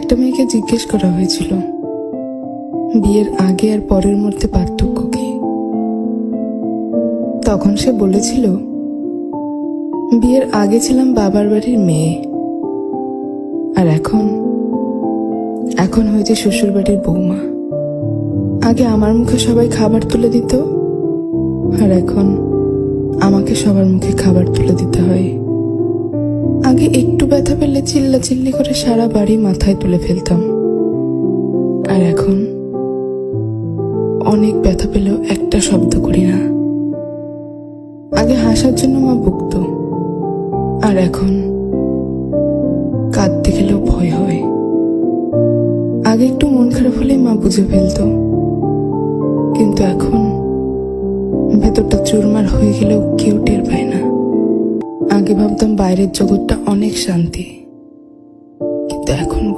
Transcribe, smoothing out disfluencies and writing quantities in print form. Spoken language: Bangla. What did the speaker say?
একটা মেয়েকে জিজ্ঞেস করা হয়েছিল বিয়ের আগে আর পরের মধ্যে পার্থক্য কি। তখন সে বলেছিল, বিয়ের আগে ছিলাম বাবার বাড়ির মেয়ে, আর এখন হয়েছে শ্বশুর বাড়ির বৌমা। আগে আমার মুখে সবাই খাবার তুলে দিত, আর এখন আমাকে সবার মুখে খাবার তুলে দিতে হয়। আগে একটু ব্যথা পেলে চিল্লাচিল্লি করে সারা বাড়ি মাথায় তুলে ফেলতাম, আর এখন অনেক ব্যথা পেলেও একটা শব্দ করি না। আগে হাসার জন্য মা বকতো, আর এখন কাঁদতে গেলেও ভয় হয়। আগে একটু মন খারাপ হলেই মা বুঝে ফেলতো, কিন্তু এখন ভেতরটা চুরমার হয়ে গেলেও কেউ টের পায় না। আগে ভাবতাম বাইরের জগৎটা অনেক শান্তি, কিন্তু এখন